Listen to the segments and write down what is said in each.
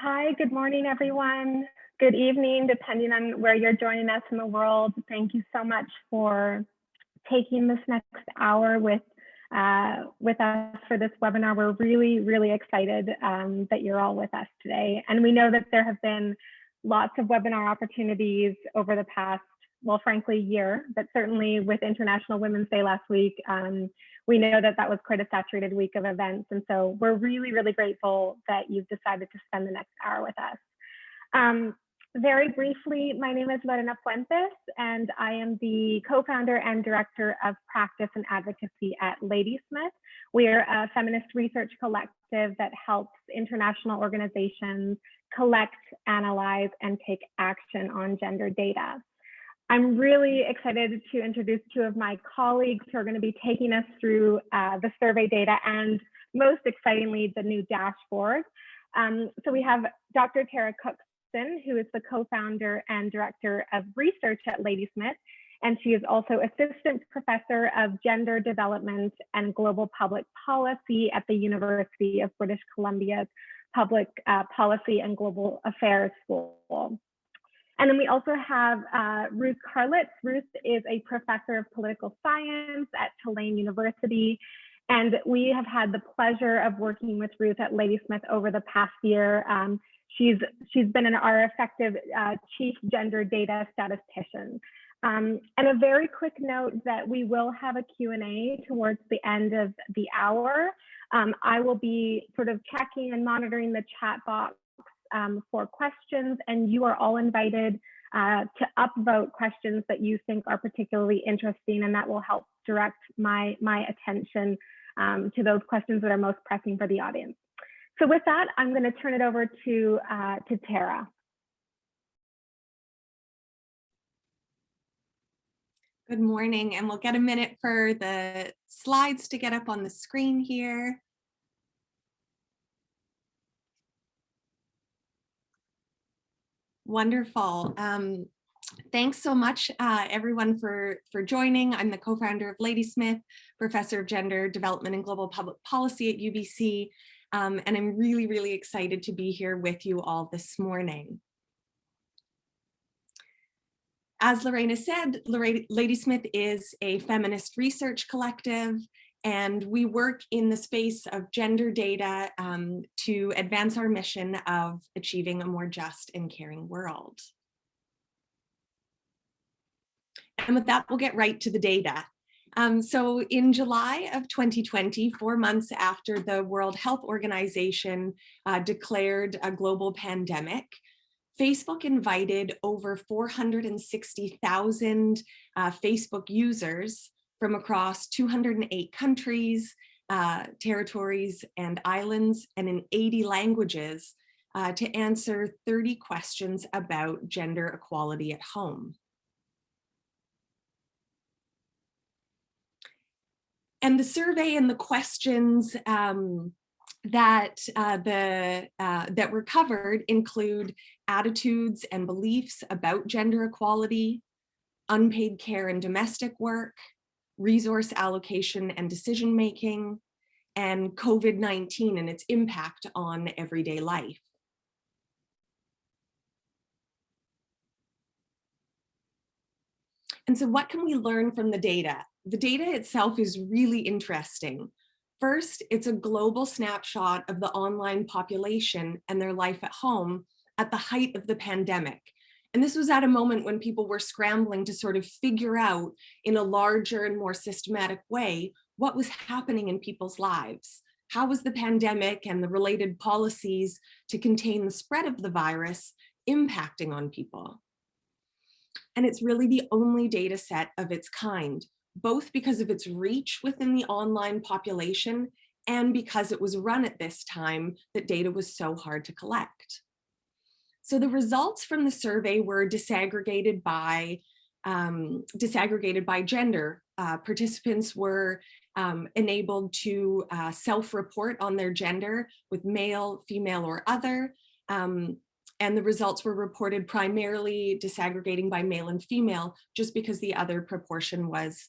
Hi, good morning, everyone. Good evening, depending on where you're joining us in the world. Thank you so much for taking this next hour with us for this webinar. We're really excited that you're all with us today. And we know that there have been lots of webinar opportunities over the past, well, frankly, year, but certainly with International Women's Day last week, we know that that was quite a saturated week of events. And so we're really grateful that you've decided to spend the next hour with us. Very briefly, my name is Lorena Fuentes, and I am the co-founder and director of practice and advocacy at Ladysmith. We are a feminist research collective that helps international organizations collect, analyze, and take action on gender data. I'm really excited to introduce two of my colleagues who are going to be taking us through the survey data and, most excitingly, the new dashboard. So we have Dr. Tara Cookson, who is the co-founder and director of research at Ladysmith, and she is also assistant professor of gender development and global public policy at the University of British Columbia's Public Policy and Global Affairs School. And then we also have Ruth Carlitz. Ruth is a professor of political science at Tulane University. And we have had the pleasure of working with Ruth at Ladysmith over the past year. She's been our effective chief gender data statistician. And a very quick note that we will have a Q&A towards the end of the hour. I will be sort of checking and monitoring the chat box for questions, and you are all invited to upvote questions that you think are particularly interesting, and that will help direct my attention to those questions that are most pressing for the audience. So with that, I'm going to turn it over to Tara. Good morning, and we'll get a minute for the slides to get up on the screen here. Wonderful. Thanks so much, everyone, for joining. I'm the co-founder of Ladysmith, professor of gender development and global public policy at UBC, and I'm really excited to be here with you all this morning. As Lorena said, Ladysmith is a feminist research collective, and we work in the space of gender data to advance our mission of achieving a more just and caring world. And with that, we'll get right to the data. So in July of 2020, 4 months after the World Health Organization declared a global pandemic, Facebook invited over 460,000 Facebook users from across 208 countries, territories, and islands, and in 80 languages to answer 30 questions about gender equality at home. And the survey and the questions that were covered include attitudes and beliefs about gender equality, unpaid care and domestic work, resource allocation and decision making, and COVID-19 and its impact on everyday life. And so what can we learn from the data? The data itself is really interesting. First, it's a global snapshot of the online population and their life at home at the height of the pandemic. And this was at a moment when people were scrambling to sort of figure out in a larger and more systematic way what was happening in people's lives. How was the pandemic and the related policies to contain the spread of the virus impacting on people? And it's really the only data set of its kind, both because of its reach within the online population and because it was run at this time that data was so hard to collect. So the results from the survey were disaggregated by gender. Participants were enabled to self-report on their gender with male, female, or other. And the results were reported primarily disaggregating by male and female, just because the other proportion was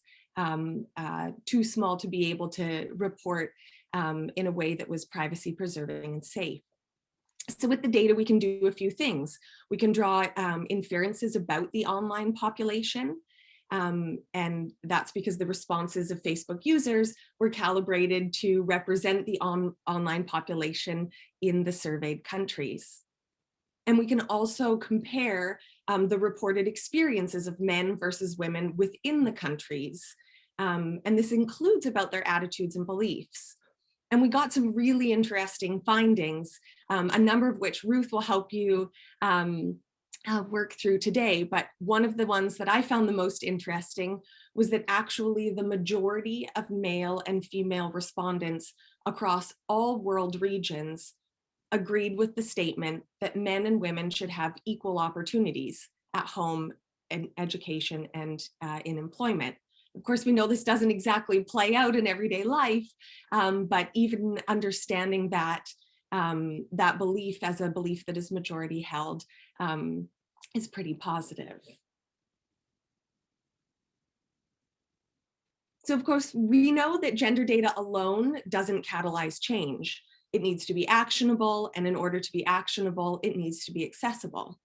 too small to be able to report in a way that was privacy preserving and safe. So with the data, we can do a few things. We can draw inferences about the online population. And that's because the responses of Facebook users were calibrated to represent the online population in the surveyed countries. And we can also compare the reported experiences of men versus women within the countries. And this includes about their attitudes and beliefs. And we got some really interesting findings, a number of which Ruth will help you work through today. But one of the ones that I found the most interesting was that actually the majority of male and female respondents across all world regions agreed with the statement that men and women should have equal opportunities at home, in education, and in employment. Of course, we know this doesn't exactly play out in everyday life, but even understanding that that belief as a belief that is majority held is pretty positive. So of course, we know that gender data alone doesn't catalyze change. It needs to be actionable, and in order to be actionable, it needs to be accessible.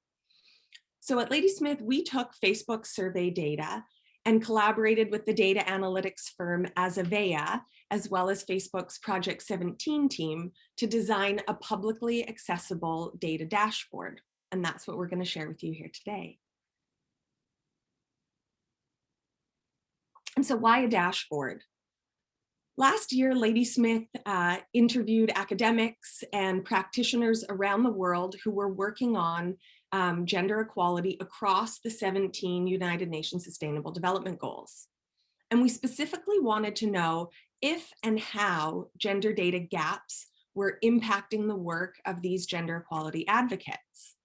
So at Ladysmith, we took Facebook survey data and collaborated with the data analytics firm Azavea, as well as Facebook's Project 17 team, to design a publicly accessible data dashboard. And that's what we're going to share with you here today. And so why a dashboard? Last year, Ladysmith interviewed academics and practitioners around the world who were working on gender equality across the 17 United Nations Sustainable Development Goals. And we specifically wanted to know if and how gender data gaps were impacting the work of these gender equality advocates.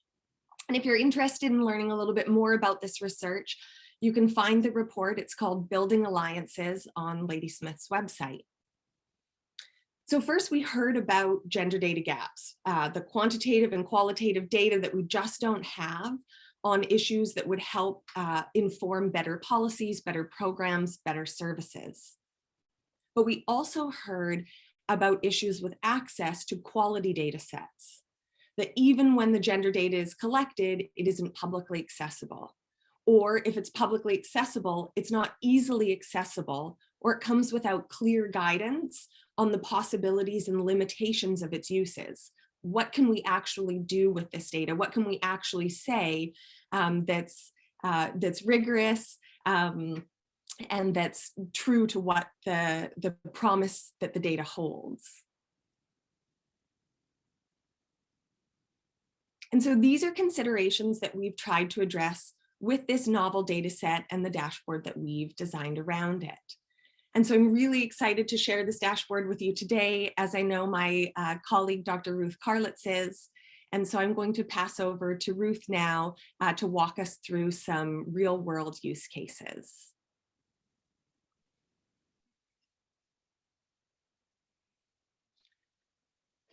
And if you're interested in learning a little bit more about this research, you can find the report. It's called Building Alliances on Ladysmith's website. So first we heard about gender data gaps, the quantitative and qualitative data that we just don't have on issues that would help inform better policies, better programs, better services. But we also heard about issues with access to quality data sets, that even when the gender data is collected, it isn't publicly accessible. Or if it's publicly accessible, it's not easily accessible, or it comes without clear guidance on the possibilities and limitations of its uses. What can we actually do with this data? What can we actually say that's rigorous and that's true to what the promise that the data holds? And so these are considerations that we've tried to address with this novel data set and the dashboard that we've designed around it. And so I'm really excited to share this dashboard with you today, as I know my colleague, Dr. Ruth Karlitz is. And so I'm going to pass over to Ruth now to walk us through some real world use cases.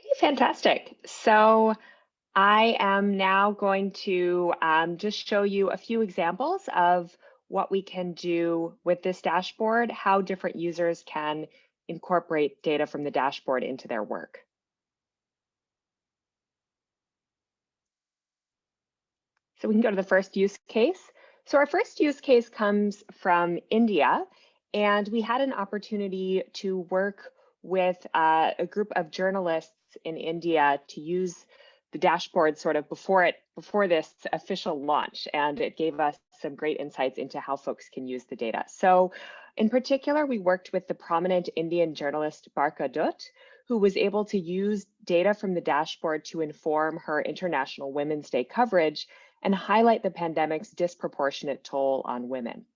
Okay, fantastic. So I am now going to just show you a few examples of what we can do with this dashboard, how different users can incorporate data from the dashboard into their work. So we can go to the first use case. So our first use case comes from India, and we had an opportunity to work with a group of journalists in India to use the dashboard sort of before this official launch, and it gave us some great insights into how folks can use the data. So in particular, we worked with the prominent Indian journalist Barka Dutt, who was able to use data from the dashboard to inform her International Women's Day coverage and highlight the pandemic's disproportionate toll on women.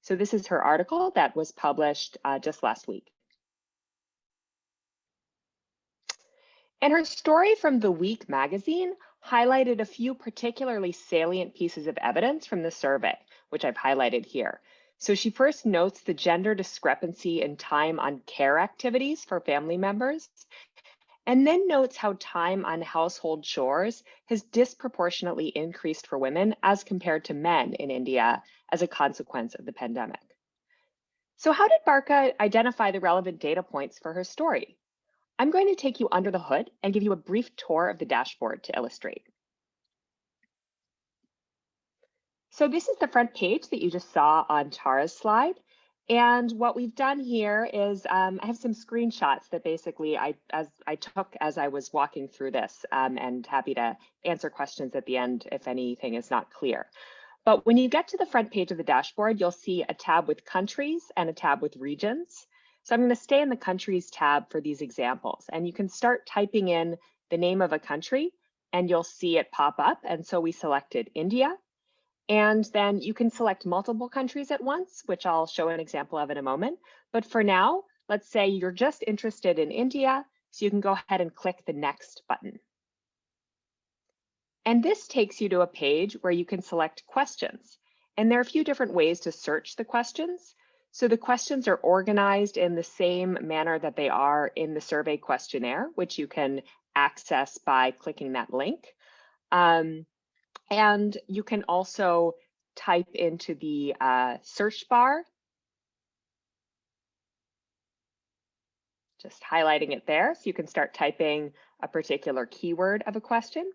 So this is her article that was published just last week. And her story from The Week magazine highlighted a few particularly salient pieces of evidence from the survey, which I've highlighted here. So she first notes the gender discrepancy in time on care activities for family members, and then notes how time on household chores has disproportionately increased for women as compared to men in India as a consequence of the pandemic. So how did Barka identify the relevant data points for her story? I'm going to take you under the hood and give you a brief tour of the dashboard to illustrate. So this is the front page that you just saw on Tara's slide. And what we've done here is I have some screenshots that basically I took as I was walking through this, and happy to answer questions at the end if anything is not clear. But when you get to the front page of the dashboard, you'll see a tab with countries and a tab with regions. So I'm going to stay in the countries tab for these examples, and you can start typing in the name of a country and you'll see it pop up. And so we selected India. And then you can select multiple countries at once, which I'll show an example of in a moment. But for now, let's say you're just interested in India, so you can go ahead and click the next button. And this takes you to a page where you can select questions. And there are a few different ways to search the questions. So the questions are organized in the same manner that they are in the survey questionnaire, which you can access by clicking that link. And you can also type into the search bar, just highlighting it there. So you can start typing a particular keyword of a question.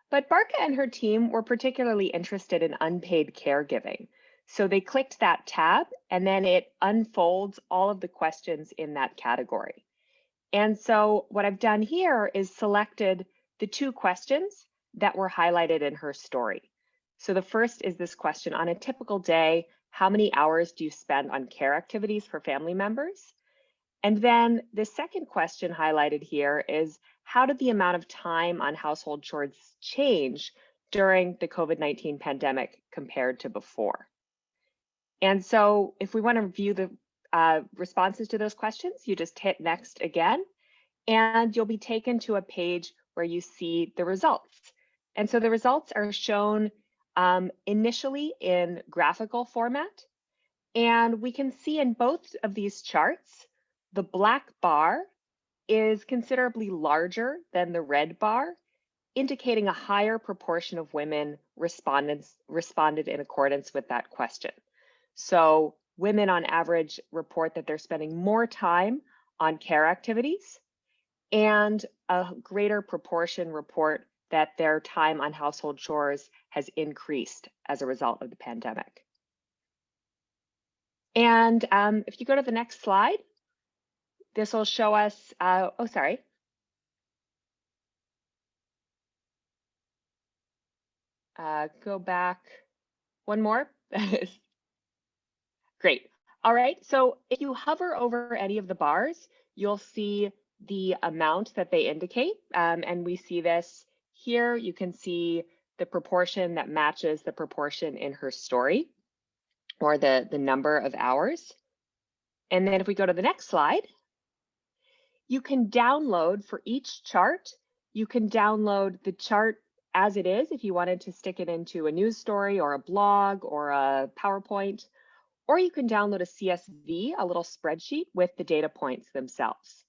But Barca and her team were particularly interested in unpaid caregiving. So they clicked that tab and then it unfolds all of the questions in that category. And so what I've done here is selected the two questions that were highlighted in her story. So the first is this question: on a typical day, how many hours do you spend on care activities for family members? And then the second question highlighted here is, how did the amount of time on household chores change during the COVID-19 pandemic compared to before? And so if we want to view the responses to those questions, you just hit next again, and you'll be taken to a page where you see the results. And so the results are shown initially in graphical format. And we can see in both of these charts, the black bar is considerably larger than the red bar, indicating a higher proportion of women responded in accordance with that question. So women on average report that they're spending more time on care activities, and a greater proportion report that their time on household chores has increased as a result of the pandemic. And if you go to the next slide, this will show us, go back one more. Great. All right, so if you hover over any of the bars, you'll see the amount that they indicate. And we see this here. You can see the proportion that matches the proportion in her story, or the number of hours. And then if we go to the next slide, you can download for each chart. You can download the chart as it is if you wanted to stick it into a news story or a blog or a PowerPoint, or you can download a CSV, a little spreadsheet with the data points themselves.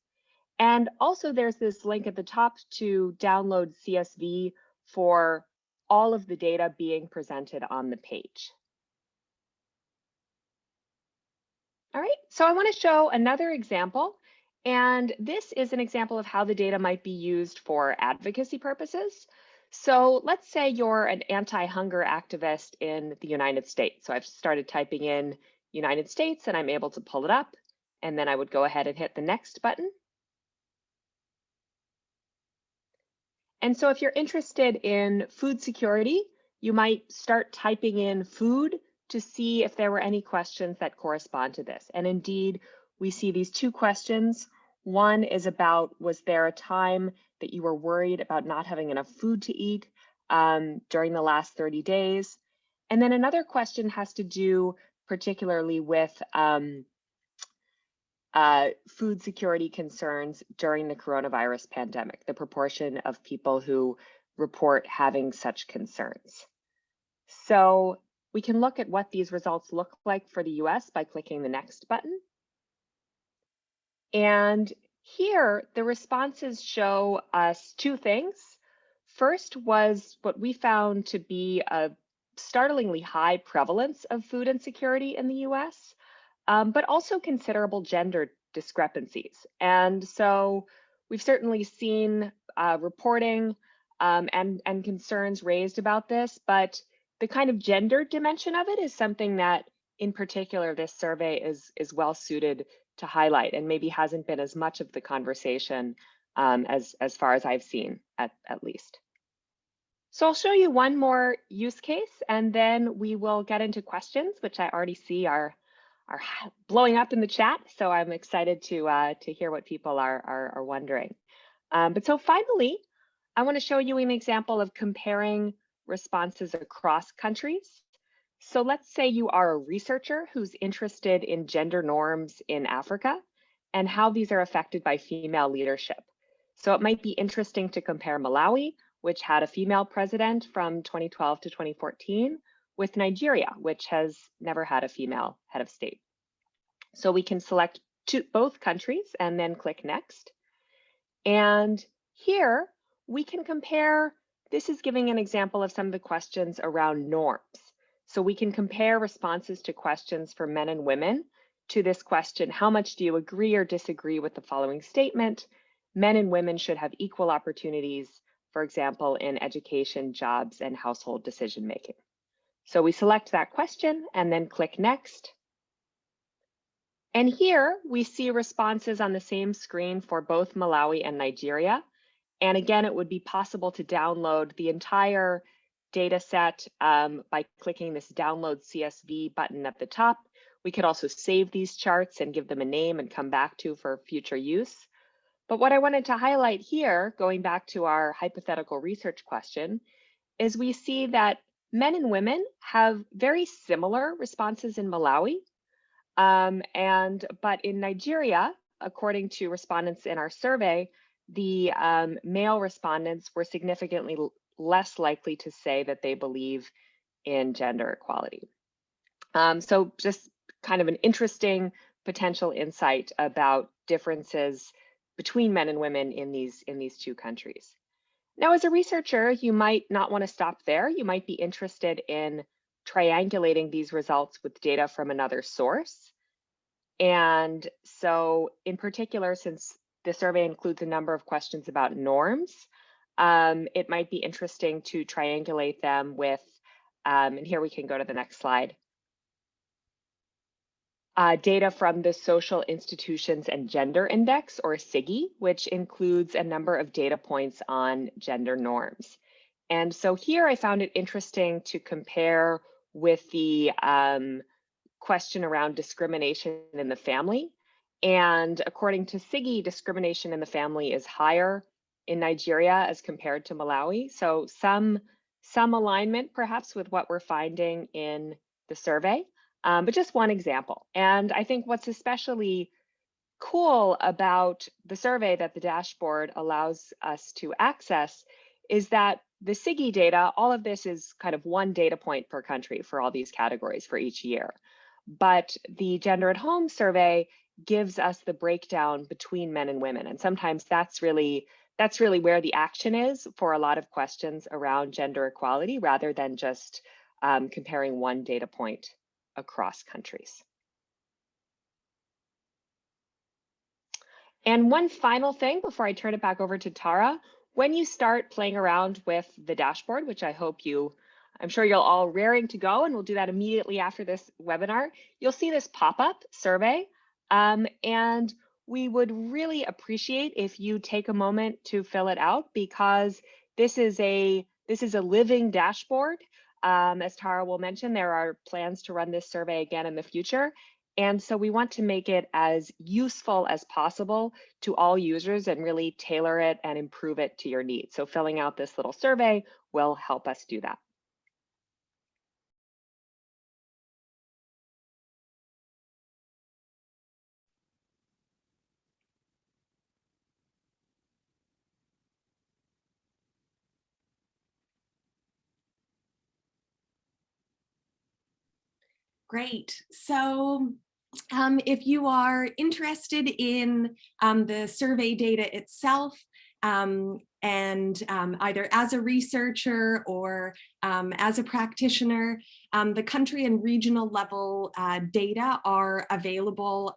And also there's this link at the top to download CSV for all of the data being presented on the page. All right, so I want to show another example. And this is an example of how the data might be used for advocacy purposes. So let's say you're an anti-hunger activist in the United States. So I've started typing in United States and I'm able to pull it up. And then I would go ahead and hit the next button. And so if you're interested in food security, you might start typing in food to see if there were any questions that correspond to this. And indeed, we see these two questions. One is about, was there a time that you were worried about not having enough food to eat during the last 30 days? And then another question has to do particularly with food security concerns during the coronavirus pandemic, the proportion of people who report having such concerns. So we can look at what these results look like for the US by clicking the next button. And here, the responses show us two things. First was what we found to be a startlingly high prevalence of food insecurity in the US, but also considerable gender discrepancies. And so we've certainly seen reporting and concerns raised about this, but the kind of gender dimension of it is something that, in particular, this survey is well suited to highlight, and maybe hasn't been as much of the conversation as far as I've seen, at least. So I'll show you one more use case, and then we will get into questions, which I already see are blowing up in the chat. So I'm excited to hear what people are wondering. But so finally, I want to show you an example of comparing responses across countries. So let's say you are a researcher who's interested in gender norms in Africa and how these are affected by female leadership. So it might be interesting to compare Malawi, which had a female president from 2012 to 2014, with Nigeria, which has never had a female head of state. So we can select both countries and then click next. And here we can compare, this is giving an example of some of the questions around norms. So we can compare responses to questions for men and women to this question: how much do you agree or disagree with the following statement? Men and women should have equal opportunities, for example, in education, jobs, and household decision making. So we select that question and then click next. And here we see responses on the same screen for both Malawi and Nigeria. And again, it would be possible to download the entire data set by clicking this download CSV button at the top. We could also save these charts and give them a name and come back to for future use. But what I wanted to highlight here, going back to our hypothetical research question, is we see that men and women have very similar responses in Malawi. But in Nigeria, according to respondents in our survey, the male respondents were significantly less likely to say that they believe in gender equality. So just kind of an interesting potential insight about differences between men and women in these two countries. Now, as a researcher, you might not want to stop there. You might be interested in triangulating these results with data from another source. And so in particular, since the survey includes a number of questions about norms, it might be interesting to triangulate them with, and here we can go to the next slide, data from the Social Institutions and Gender Index, or SIGI, which includes a number of data points on gender norms. And so here I found it interesting to compare with the question around discrimination in the family. And according to SIGI, discrimination in the family is higher in Nigeria as compared to Malawi. So some alignment perhaps with what we're finding in the survey, but just one example. And I think what's especially cool about the survey that the dashboard allows us to access is that the SIGI data, all of this is kind of one data point per country for all these categories for each year. But the Gender at Home survey gives us the breakdown between men and women. And sometimes that's really where the action is for a lot of questions around gender equality, rather than just comparing one data point across countries. And one final thing before I turn it back over to Tara, when you start playing around with the dashboard, which I'm sure you're all raring to go, and we'll do that immediately after this webinar, you'll see this pop-up survey. And we would really appreciate if you take a moment to fill it out, because this is a living dashboard. As Tara will mention, there are plans to run this survey again in the future. And so we want to make it as useful as possible to all users and really tailor it and improve it to your needs. So filling out this little survey will help us do that. Great. So if you are interested in the survey data itself, and either as a researcher or as a practitioner, the country and regional level data are available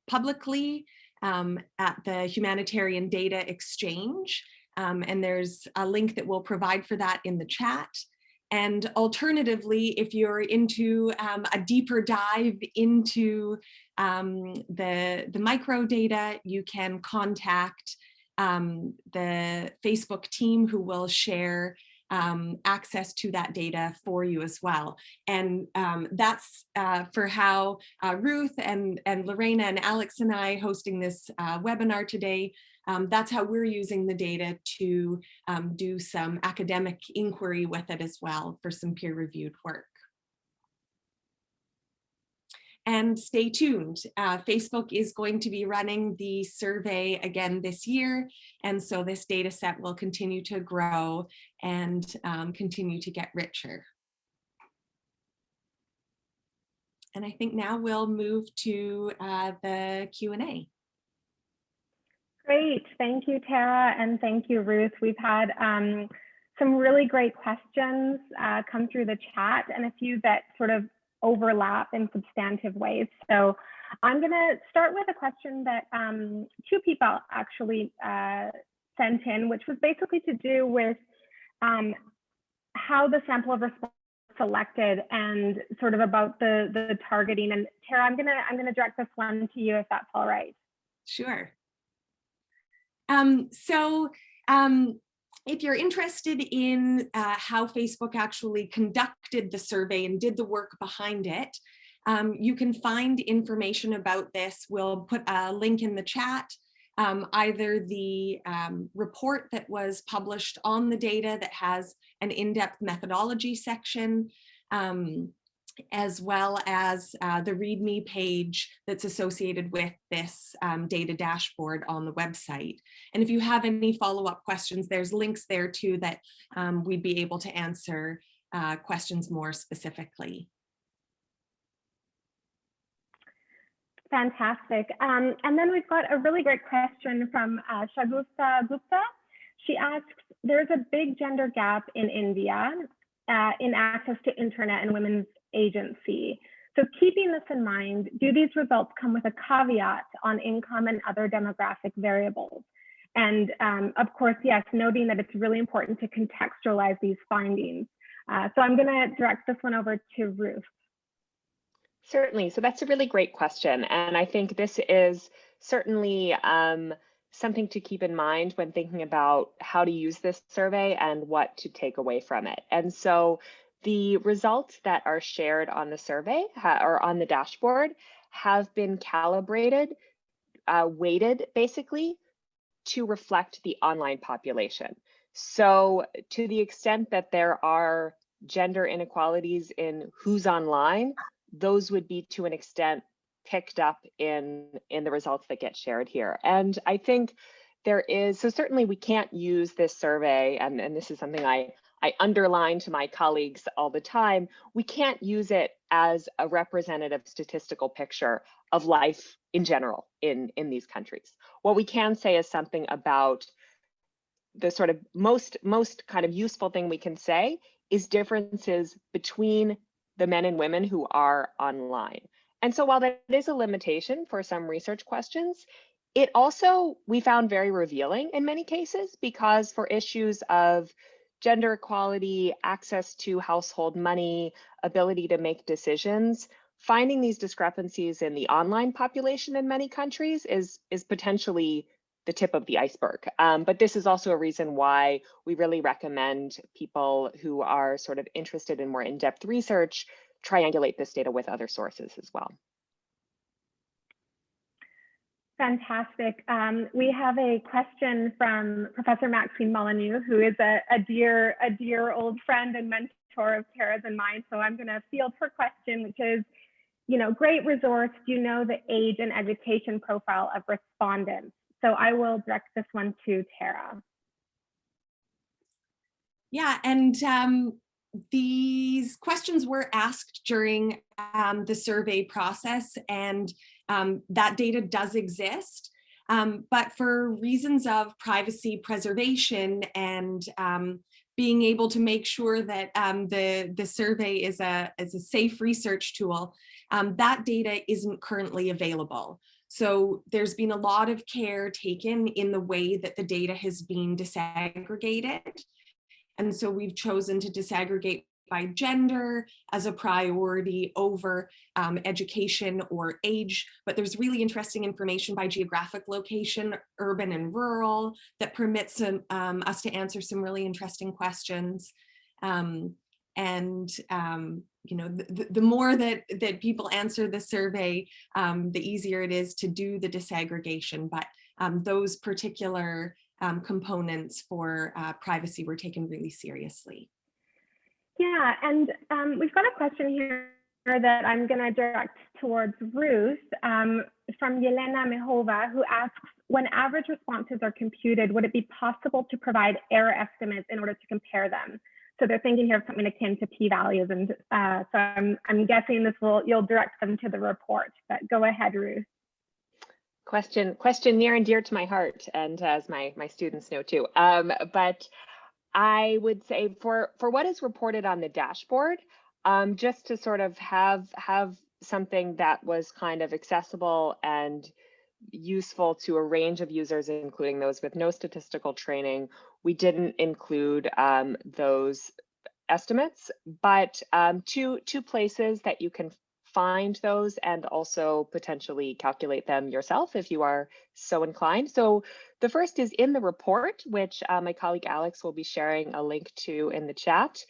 publicly at the Humanitarian Data Exchange. And there's a link that we'll provide for that in the chat. And alternatively, if you're into a deeper dive into the micro data, you can contact the Facebook team, who will share access to that data for you as well. And that's for how Ruth and Lorena and Alex and I hosting this webinar today. That's how we're using the data to do some academic inquiry with it as well for some peer-reviewed work. And stay tuned. Facebook is going to be running the survey again this year. And so this data set will continue to grow and continue to get richer. And I think now we'll move to the Q&A. Great, thank you, Tara, and thank you, Ruth. We've had some really great questions come through the chat, and a few that sort of overlap in substantive ways. So I'm going to start with a question that two people actually sent in, which was basically to do with how the sample of response selected and sort of about the targeting. And Tara, I'm gonna direct this one to you if that's all right. Sure. If you're interested in how Facebook actually conducted the survey and did the work behind it, you can find information about this. We'll put a link in the chat, either the report that was published on the data that has an in-depth methodology section, as well as the README page that's associated with this data dashboard on the website. And if you have any follow-up questions, there's links there too that we'd be able to answer questions more specifically. Fantastic. And then we've got a really great question from Shagusta Gupta. She asks, there's a big gender gap in India in access to internet and women's agency. So keeping this in mind, do these results come with a caveat on income and other demographic variables? And of course, yes, noting that it's really important to contextualize these findings. So I'm going to direct this one over to Ruth. Certainly. So that's a really great question. And I think this is certainly something to keep in mind when thinking about how to use this survey and what to take away from it. And so the results that are shared on the survey or on the dashboard have been calibrated, weighted basically to reflect the online population. So to the extent that there are gender inequalities in who's online, those would be to an extent picked up in the results that get shared here. And I think there is, so certainly we can't use this survey, and this is something I underline to my colleagues all the time, we can't use it as a representative statistical picture of life in general in these countries. What we can say is something about the sort of most kind of useful thing we can say is differences between the men and women who are online. And so while that is a limitation for some research questions, it also, we found very revealing in many cases, because for issues of gender equality, access to household money, ability to make decisions, finding these discrepancies in the online population in many countries is potentially the tip of the iceberg. But this is also a reason why we really recommend people who are sort of interested in more in-depth research triangulate this data with other sources as well. Fantastic. We have a question from Professor Maxine Molyneux, who is a dear old friend and mentor of Tara's and mine. So I'm going to field her question, which is, great resource. Do you know the age and education profile of respondents? So I will direct this one to Tara. Yeah, and these questions were asked during the survey process, and that data does exist, but for reasons of privacy preservation and being able to make sure that the survey is a safe research tool, that data isn't currently available. So there's been a lot of care taken in the way that the data has been disaggregated. And so we've chosen to disaggregate by gender as a priority over education or age, but there's really interesting information by geographic location, urban and rural, that permits us to answer some really interesting questions. You know, the more that people answer the survey, the easier it is to do the disaggregation. But those particular components for privacy were taken really seriously. Yeah, and we've got a question here that I'm going to direct towards Ruth from Yelena Mihova, who asks, when average responses are computed, would it be possible to provide error estimates in order to compare them? So they're thinking here of something akin to p-values, and so I'm guessing you'll direct them to the report. But go ahead, Ruth. Question near and dear to my heart, and as my students know too. But I would say for what is reported on the dashboard, just to sort of have something that was kind of accessible and useful to a range of users, including those with no statistical training, we didn't include those estimates, but two places that you can find those and also potentially calculate them yourself if you are so inclined. So the first is in the report, which my colleague Alex will be sharing a link to in the chat.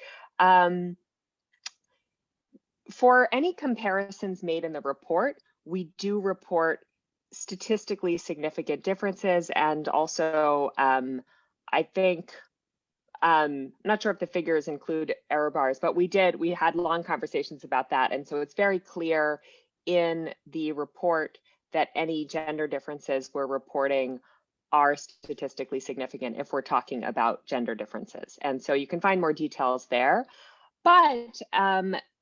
For any comparisons made in the report, we do report statistically significant differences, and also I think not sure if the figures include error bars, but we had long conversations about that. And so it's very clear in the report that any gender differences we're reporting are statistically significant if we're talking about gender differences. And so you can find more details there. But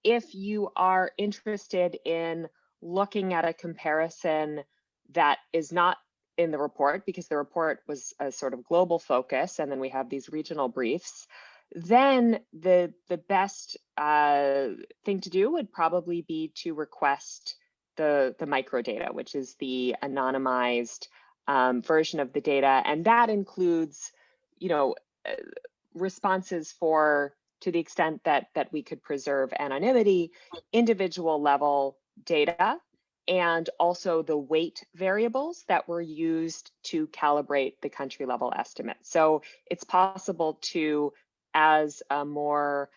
if you are interested in looking at a comparison that is not in the report, because the report was a sort of global focus, and then we have these regional briefs, then the best thing to do would probably be to request the microdata, which is the anonymized version of the data, and that includes, you know, responses for, to the extent that we could preserve anonymity, individual level data, and also the weight variables that were used to calibrate the country level estimate. So it's possible to, as a more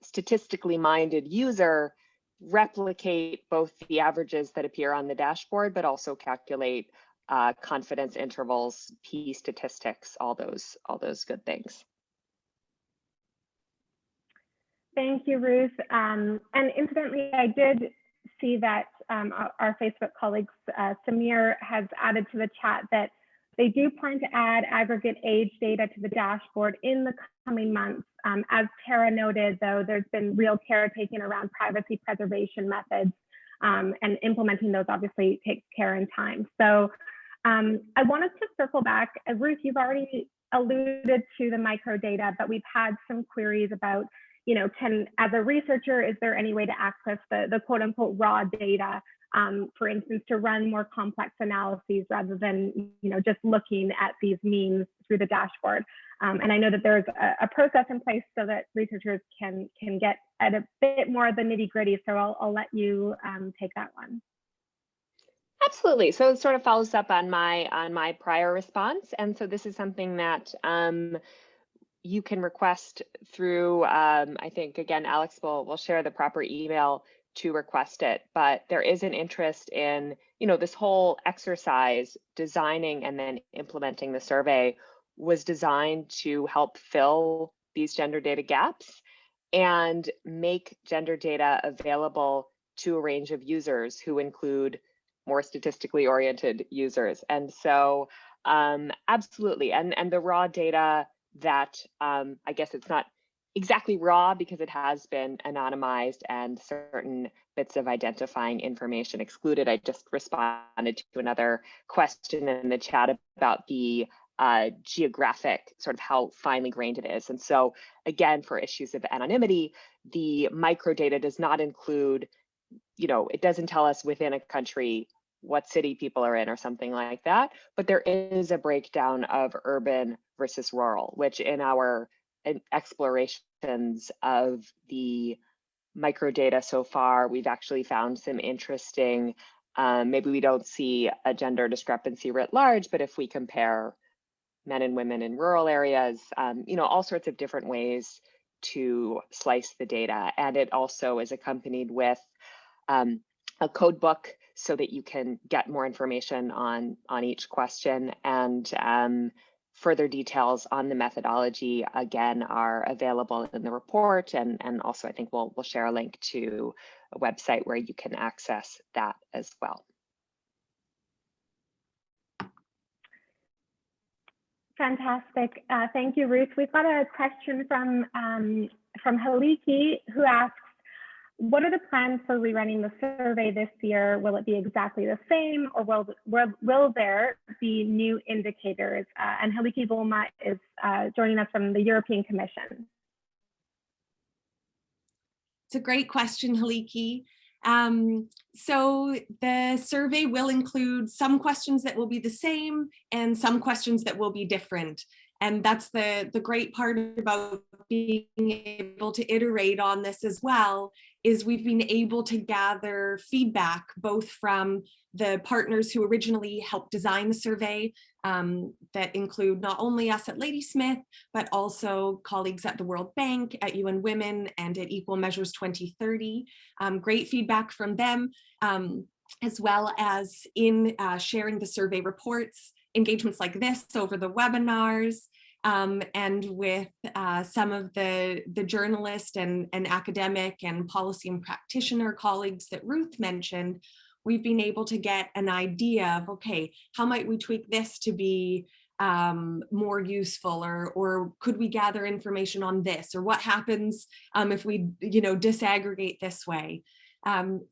statistically minded user, replicate both the averages that appear on the dashboard, but also calculate confidence intervals, p statistics, all those good things. Thank you, Ruth. And incidentally, I did see that our Facebook colleague Samir has added to the chat that they do plan to add aggregate age data to the dashboard in the coming months. As Tara noted, though, there's been real care taken around privacy preservation methods, and implementing those obviously takes care and time. So I wanted to circle back. Ruth, you've already alluded to the microdata, but we've had some queries about, you know, as a researcher, is there any way to access the quote unquote raw data, for instance, to run more complex analyses rather than, you know, just looking at these means through the dashboard? And I know that there's a process in place so that researchers can get at a bit more of the nitty gritty. So I'll let you take that one. Absolutely. So it sort of follows up on my prior response. And so this is something that you can request through, I think, again, Alex will share the proper email to request it, but there is an interest in, you know, this whole exercise, designing and then implementing the survey was designed to help fill these gender data gaps and make gender data available to a range of users who include more statistically oriented users. And so absolutely, and the raw data that I guess it's not exactly raw because it has been anonymized and certain bits of identifying information excluded. I just responded to another question in the chat about the geographic, sort of how finely grained it is. And so again, for issues of anonymity, the microdata does not include it doesn't tell us within a country what city people are in or something like that, but there is a breakdown of urban versus rural, which in our explorations of the microdata so far, we've actually found some interesting, maybe we don't see a gender discrepancy writ large, but if we compare men and women in rural areas, all sorts of different ways to slice the data. And it also is accompanied with a code book so that you can get more information on each question, and further details on the methodology, again, are available in the report. And also, I think we'll share a link to a website where you can access that as well. Fantastic. Thank you, Ruth. We've got a question from Haliki, who asks, what are the plans for rerunning the survey this year? Will it be exactly the same, or will there be new indicators? And Haliki Bulma is joining us from the European Commission. It's a great question, Haliki. So the survey will include some questions that will be the same and some questions that will be different. And that's the great part about being able to iterate on this as well, is we've been able to gather feedback both from the partners who originally helped design the survey, that include not only us at Ladysmith, but also colleagues at the World Bank, at UN Women, and at Equal Measures 2030. Great feedback from them, as well as in sharing the survey reports, engagements like this over the webinars, and with some of the journalist and academic and policy and practitioner colleagues that Ruth mentioned. We've been able to get an idea of, okay, how might we tweak this to be more useful, or could we gather information on this, or what happens if we disaggregate this way.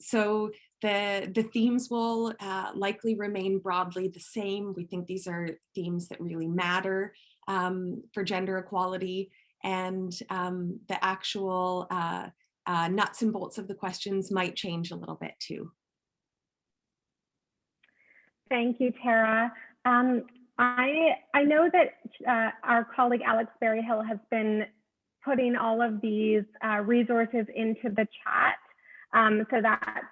So the themes will likely remain broadly the same. We think these are themes that really matter for gender equality, and the actual nuts and bolts of the questions might change a little bit too. Thank you, Tara. I know that our colleague Alex Berryhill has been putting all of these resources into the chat. So that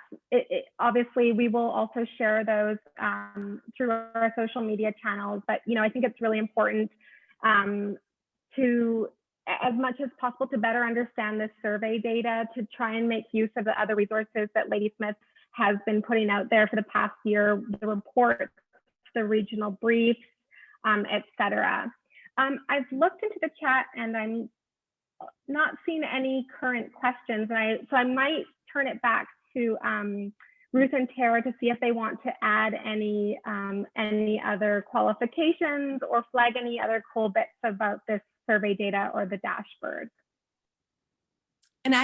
obviously we will also share those through our social media channels. But I think it's really important to, as much as possible, to better understand this survey data, to try and make use of the other resources that Ladysmith has been putting out there for the past year, the reports, the regional briefs, etc. I've looked into the chat and I'm not seeing any current questions, so I might turn it back to Ruth and Tara to see if they want to add any other qualifications or flag any other cool bits about this survey data or the dashboard. And I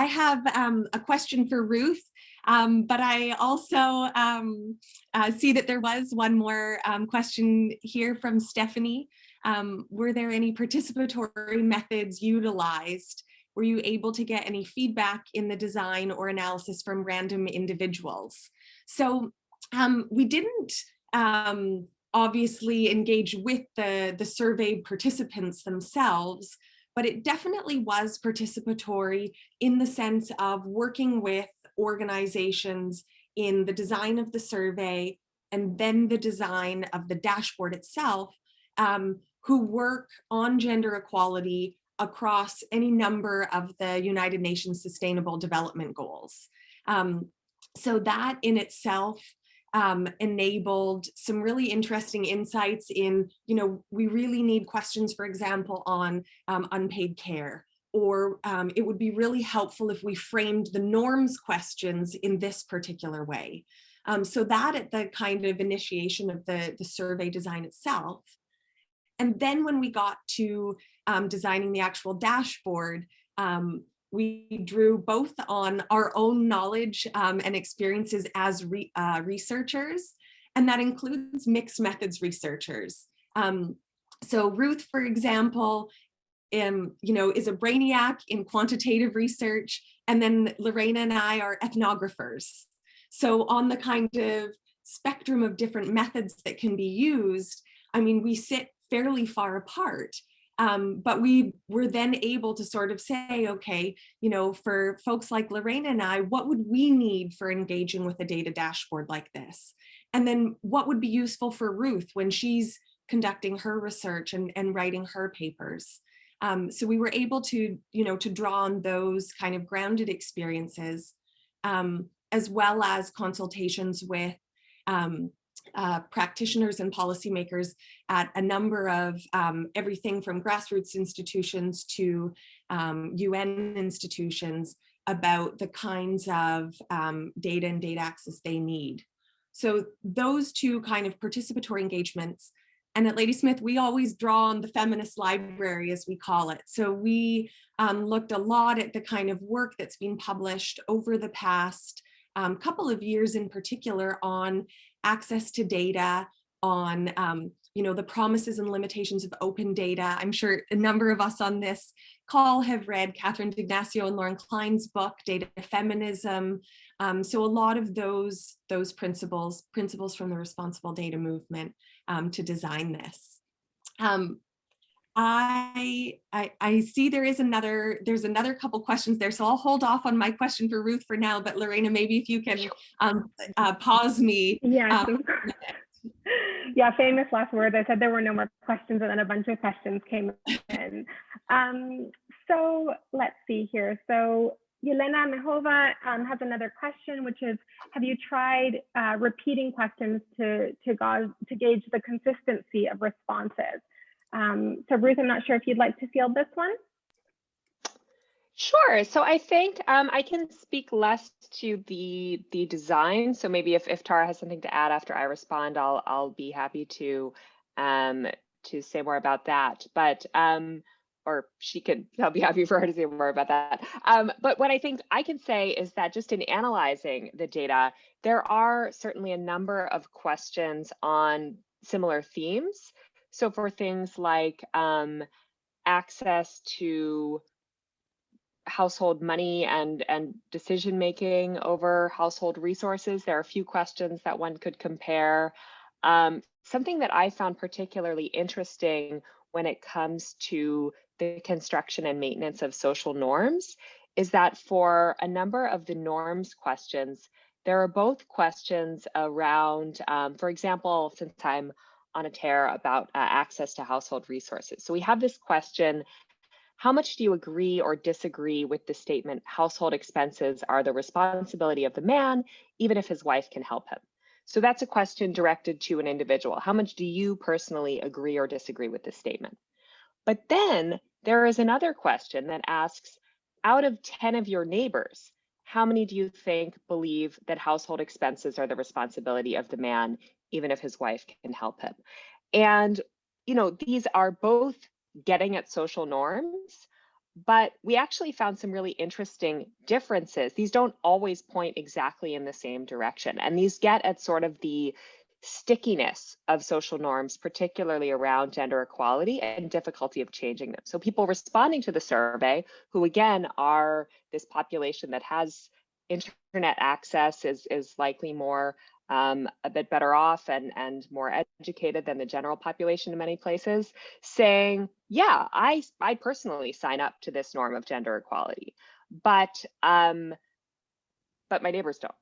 have a question for Ruth, but I also see that there was one more question here from Stephanie. Were there any participatory methods utilized? Were you able to get any feedback in the design or analysis from random individuals? So we didn't obviously engage with the survey participants themselves, but it definitely was participatory in the sense of working with organizations in the design of the survey and then the design of the dashboard itself, who work on gender equality across any number of the United Nations Sustainable Development Goals. So that in itself enabled some really interesting insights in, we really need questions, for example, on unpaid care, or it would be really helpful if we framed the norms questions in this particular way. So that at the kind of initiation of the survey design itself. And then when we got to designing the actual dashboard, we drew both on our own knowledge and experiences as researchers, and that includes mixed methods researchers. So Ruth, for example, is a brainiac in quantitative research And then Lorena and I are ethnographers. So on the kind of spectrum of different methods that can be used, I mean, we sit fairly far apart. But we were then able to sort of say, okay, you know, for folks like Lorena and I, what would we need for engaging with a data dashboard like this? And then what would be useful for Ruth when she's conducting her research and writing her papers? So we were able to, you know, to draw on those kind of grounded experiences, as well as consultations with practitioners and policymakers at a number of everything from grassroots institutions to UN institutions about the kinds of data and data access they need. So those two kind of participatory engagements. And at Ladysmith, we always draw on the feminist library, as we call it. So we looked a lot at the kind of work that's been published over the past couple of years in particular on access to data, on you know, the promises and limitations of open data. I'm sure a number of us on this call have read Catherine D'Ignacio and Lauren Klein's book, Data Feminism. So a lot of those principles from the responsible data movement to design this. I see there's another couple questions there, so I'll hold off on my question for Ruth for now, but Lorena, maybe if you can pause me. Yeah, yeah, famous last words. I said there were no more questions, and then a bunch of questions came in. So let's see here. So Yelena Mihova has another question, which is, have you tried repeating questions to gauge the consistency of responses? So Ruth, I'm not sure if you'd like to field this one. Sure. So I think I can speak less to the design. So maybe if Tara has something to add after I respond, I'll be happy to say more about that. But or I'll be happy for her to say more about that. But what I think I can say is that just in analyzing the data, there are certainly a number of questions on similar themes. So for things like access to household money and decision making over household resources, there are a few questions that one could compare. Something that I found particularly interesting when it comes to the construction and maintenance of social norms is that for a number of the norms questions, there are both questions around, for example, since I'm on a tear about access to household resources. So we have this question, how much do you agree or disagree with the statement, household expenses are the responsibility of the man, even if his wife can help him? So that's a question directed to an individual. How much do you personally agree or disagree with this statement? But then there is another question that asks, out of 10 of your neighbors, how many do you think believe that household expenses are the responsibility of the man, even if his wife can help him? And, you know, these are both getting at social norms, but we actually found some really interesting differences. These don't always point exactly in the same direction. And these get at sort of the stickiness of social norms, particularly around gender equality and difficulty of changing them. So people responding to the survey, who again are this population that has internet access, is likely more a bit better off and more educated than the general population in many places, saying, yeah, I personally sign up to this norm of gender equality, but my neighbors don't.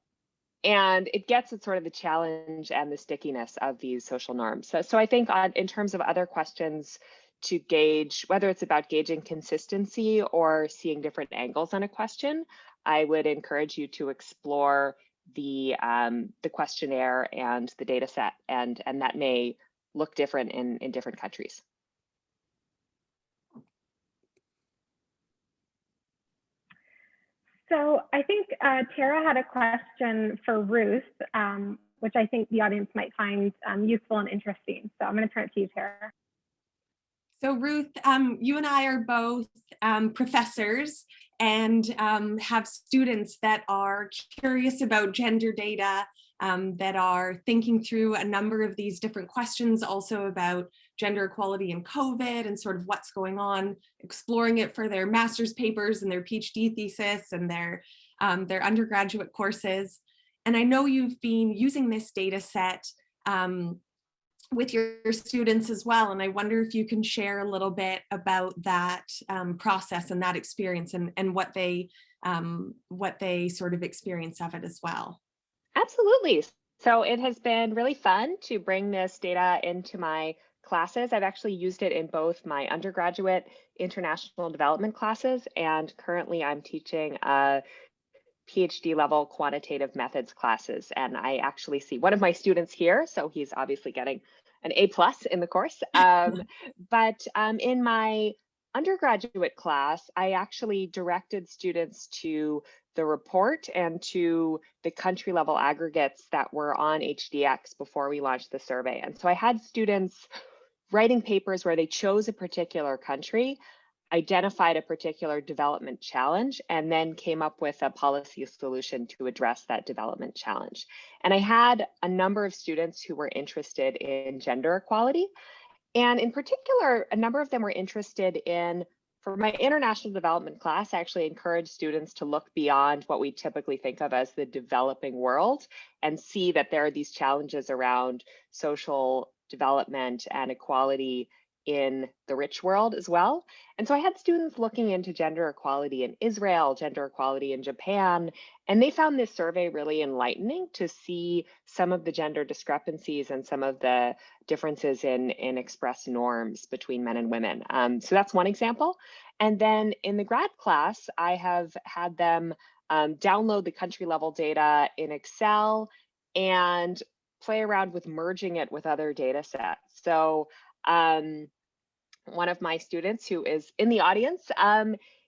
And it gets at sort of the challenge and the stickiness of these social norms. So I think in terms of other questions to gauge, whether it's about gauging consistency or seeing different angles on a question, I would encourage you to explore the questionnaire and the data set, and that may look different in different countries. So I think Tara had a question for Ruth, which I think the audience might find useful and interesting. So I'm going to turn it to you, Tara. So Ruth, you and I are both professors and have students that are curious about gender data that are thinking through a number of these different questions, also about gender equality and COVID and sort of what's going on, exploring it for their master's papers and their PhD thesis and their undergraduate courses. And I know you've been using this data set with your students as well. And I wonder if you can share a little bit about that process and that experience and what they sort of experience of it as well. Absolutely. So it has been really fun to bring this data into my classes. I've actually used it in both my undergraduate international development classes, and currently I'm teaching PhD level quantitative methods classes. And I actually see one of my students here, so he's obviously getting an A+ in the course. But in my undergraduate class, I actually directed students to the report and to the country level aggregates that were on HDX before we launched the survey. And so I had students writing papers where they chose a particular country, identified a particular development challenge, and then came up with a policy solution to address that development challenge. And I had a number of students who were interested in gender equality. And in particular, a number of them were interested in, for my international development class, I actually encourage students to look beyond what we typically think of as the developing world and see that there are these challenges around social development and equality in the rich world as well. And so I had students looking into gender equality in Israel, gender equality in Japan, and they found this survey really enlightening to see some of the gender discrepancies and some of the differences in expressed norms between men and women. So that's one example. And then in the grad class, I have had them download the country level data in Excel and play around with merging it with other data sets. So one of my students who is in the audience,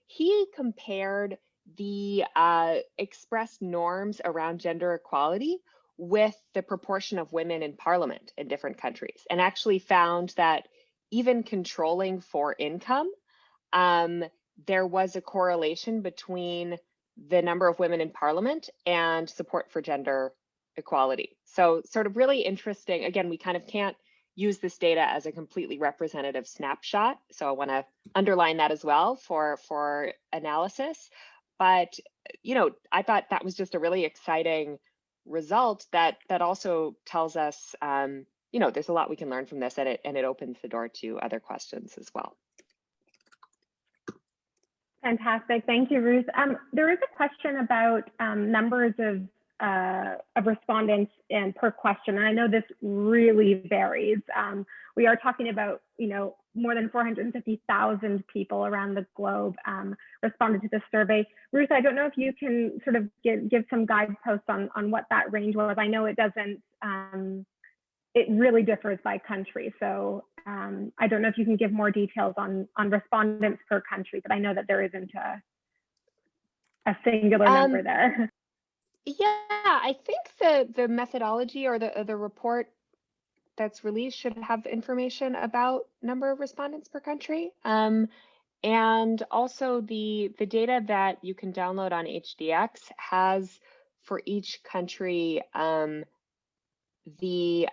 he compared the expressed norms around gender equality with the proportion of women in parliament in different countries, and actually found that even controlling for income, there was a correlation between the number of women in parliament and support for gender equality. So sort of really interesting. Again, we kind of can't use this data as a completely representative snapshot. So I want to underline that as well for analysis. But, you know, I thought that was just a really exciting result that also tells us, you know, there's a lot we can learn from this, and it opens the door to other questions as well. Fantastic. Thank you, Ruth. There is a question about numbers of respondents and per question. And I know this really varies. We are talking about, you know, more than 450,000 people around the globe responded to this survey. Ruth, I don't know if you can sort of give some guideposts on what that range was. I know it doesn't, it really differs by country. So I don't know if you can give more details on respondents per country, but I know that there isn't a singular number there. Yeah, I think the methodology or the report that's released should have information about number of respondents per country. And also the data that you can download on HDX has for each country the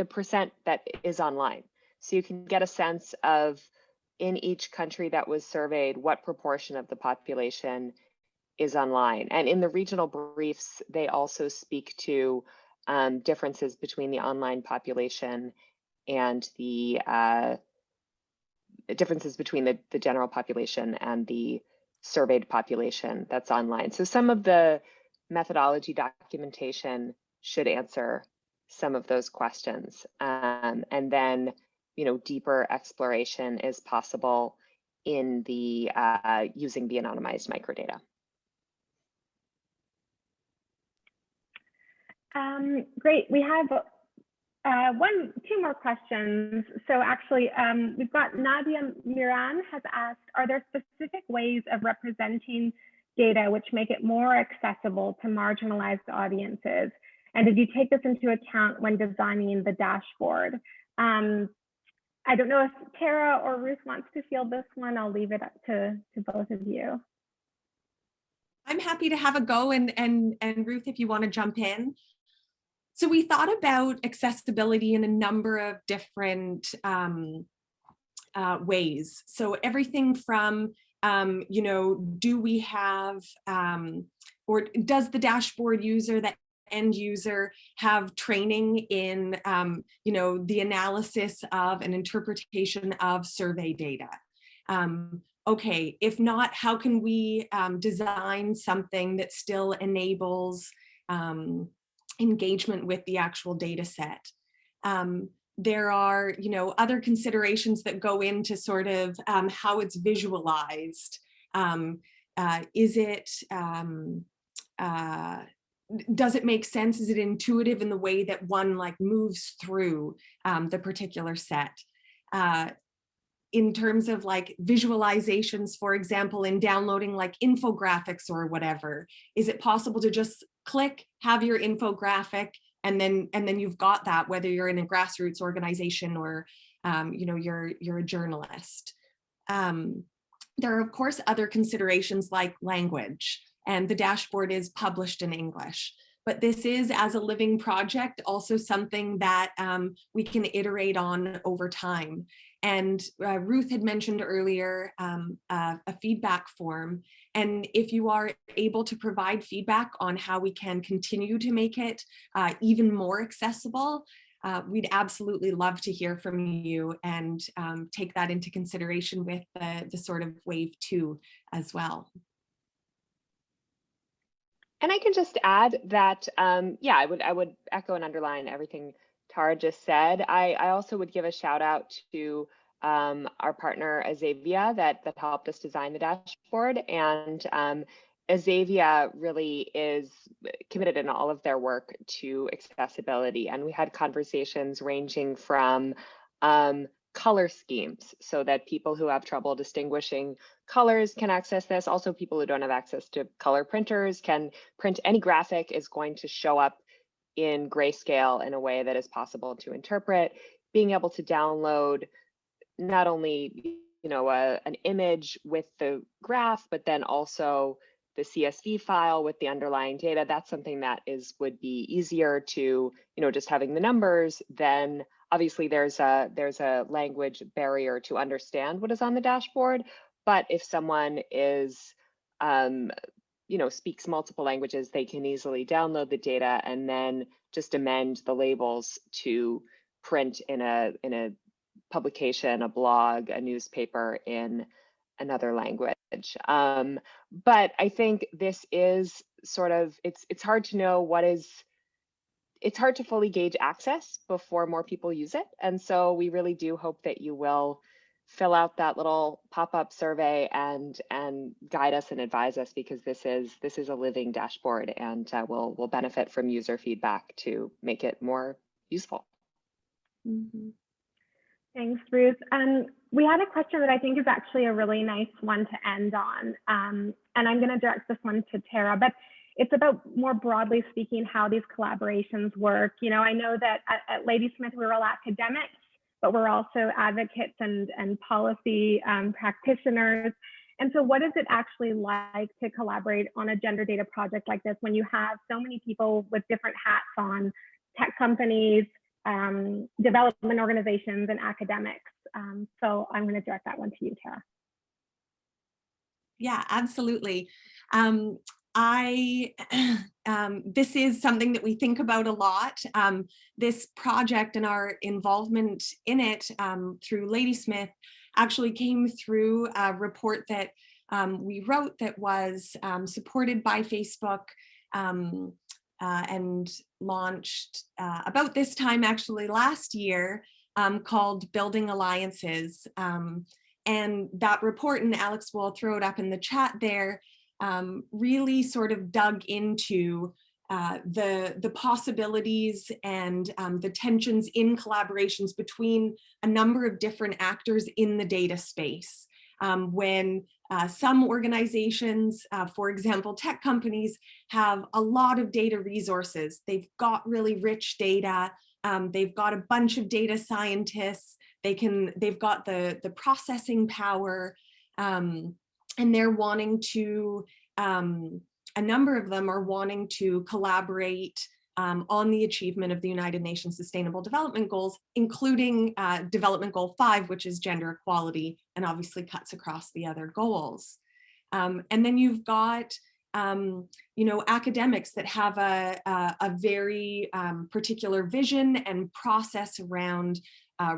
percent that is online. So you can get a sense of, in each country that was surveyed, what proportion of the population is online. And in the regional briefs, they also speak to differences between the online population and the differences between the general population and the surveyed population that's online. So some of the methodology documentation should answer some of those questions. And then, you know, deeper exploration is possible in the using the anonymized microdata. Great. We have two more questions. So actually, we've got Nadia Miran has asked, are there specific ways of representing data which make it more accessible to marginalized audiences? And did you take this into account when designing the dashboard? I don't know if Tara or Ruth wants to field this one. I'll leave it up to both of you. I'm happy to have a go, and Ruth, if you want to jump in. So we thought about accessibility in a number of different ways. So everything from, do we have, or does the dashboard user, the end user, have training in, the analysis of and interpretation of survey data? Okay, if not, how can we design something that still enables engagement with the actual data set? There are, other considerations that go into sort of how it's visualized. Is it, does it make sense? Is it intuitive in the way that one like moves through the particular set? In terms of like visualizations, for example, in downloading like infographics or whatever, is it possible to just click, have your infographic, and then you've got that, whether you're in a grassroots organization or you're a journalist? There are of course other considerations like language, and the dashboard is published in English. But this is, as a living project, also something that we can iterate on over time. And Ruth had mentioned earlier a feedback form. And if you are able to provide feedback on how we can continue to make it even more accessible, we'd absolutely love to hear from you and take that into consideration with the sort of wave 2 as well. And I can just add that, yeah, I would echo and underline everything Tara just said. I also would give a shout out to our partner Azavia that helped us design the dashboard. And Azavia really is committed in all of their work to accessibility. And we had conversations ranging from color schemes so that people who have trouble distinguishing colors can access this. Also, people who don't have access to color printers can print any graphic is going to show up in grayscale in a way that is possible to interpret. Being able to download not only an image with the graph, but then also the CSV file with the underlying data. That's something that would be easier to, just having the numbers. Then obviously there's a language barrier to understand what is on the dashboard. But if someone is, speaks multiple languages, they can easily download the data and then just amend the labels to print in a publication, a blog, a newspaper in another language. But I think this is sort of, it's hard to know it's hard to fully gauge access before more people use it. And so we really do hope that you will fill out that little pop-up survey and guide us and advise us, because this is a living dashboard, and we'll benefit from user feedback to make it more useful. Mm-hmm. Thanks, Ruth. We had a question that I think is actually a really nice one to end on. And I'm going to direct this one to Tara, but it's about, more broadly speaking, how these collaborations work. I know that at Ladysmith, we're all academics, but we're also advocates and policy practitioners. And so what is it actually like to collaborate on a gender data project like this when you have so many people with different hats on, tech companies, development organizations, and academics? So I'm going to direct that one to you, Tara. Yeah, absolutely. This is something that we think about a lot. This project and our involvement in it through Ladysmith actually came through a report that we wrote that was supported by Facebook and launched about this time actually last year, called Building Alliances. And that report, and Alex will throw it up in the chat there, really sort of dug into the possibilities and the tensions in collaborations between a number of different actors in the data space. When some organizations, for example, tech companies, have a lot of data resources. They've got really rich data. They've got a bunch of data scientists. They've got the processing power, and they're wanting to a number of them are wanting to collaborate on the achievement of the United Nations Sustainable Development Goals, including Development Goal 5, which is gender equality, and obviously cuts across the other goals. And then you've got academics that have a very particular vision and process around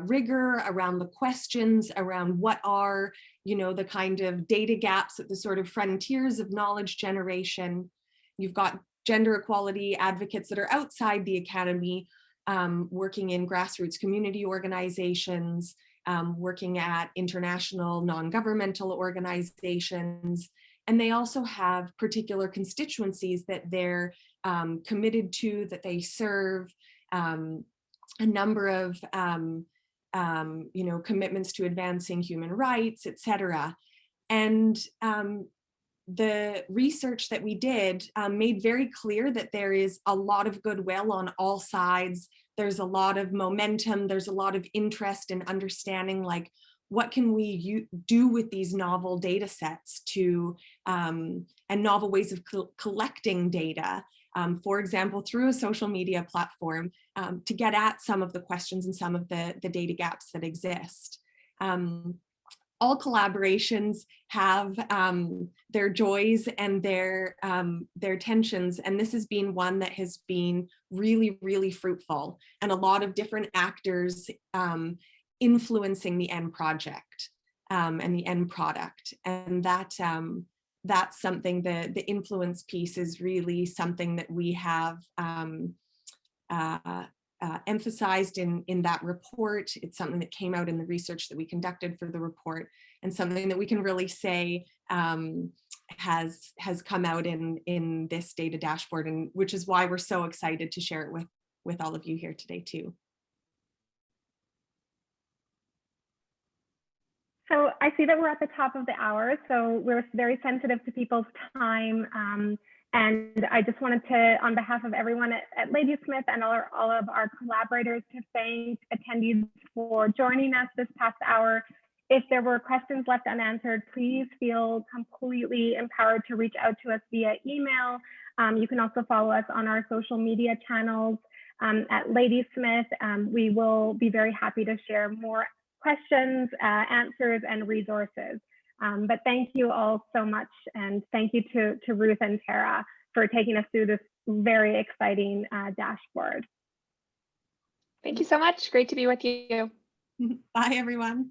rigor, around the questions, around what are, the kind of data gaps at the sort of frontiers of knowledge generation. You've got gender equality advocates that are outside the academy, working in grassroots community organizations, working at international non-governmental organizations. And they also have particular constituencies that they're committed to, that they serve, a number of commitments to advancing human rights, etc. And the research that we did made very clear that there is a lot of goodwill on all sides. There's a lot of momentum. There's a lot of interest in understanding, like, what can we do with these novel data sets and novel ways of collecting data, for example, through a social media platform, to get at some of the questions and some of the data gaps that exist. All collaborations have their joys and their tensions, and this has been one that has been really, really fruitful, and a lot of different actors influencing the end project and the end product. And that's something, the influence piece is really something that we have emphasized in that report. It's something that came out in the research that we conducted for the report, and something that we can really say has come out in this data dashboard, and which is why we're so excited to share it with all of you here today too. So I see that we're at the top of the hour, so we're very sensitive to people's time. And I just wanted to, on behalf of everyone at Ladysmith and all of our collaborators, to thank attendees for joining us this past hour. If there were questions left unanswered, please feel completely empowered to reach out to us via email. You can also follow us on our social media channels at Ladysmith. We will be very happy to share more questions, answers, and resources. But thank you all so much. And thank you to Ruth and Tara for taking us through this very exciting dashboard. Thank you so much. Great to be with you. Bye, everyone.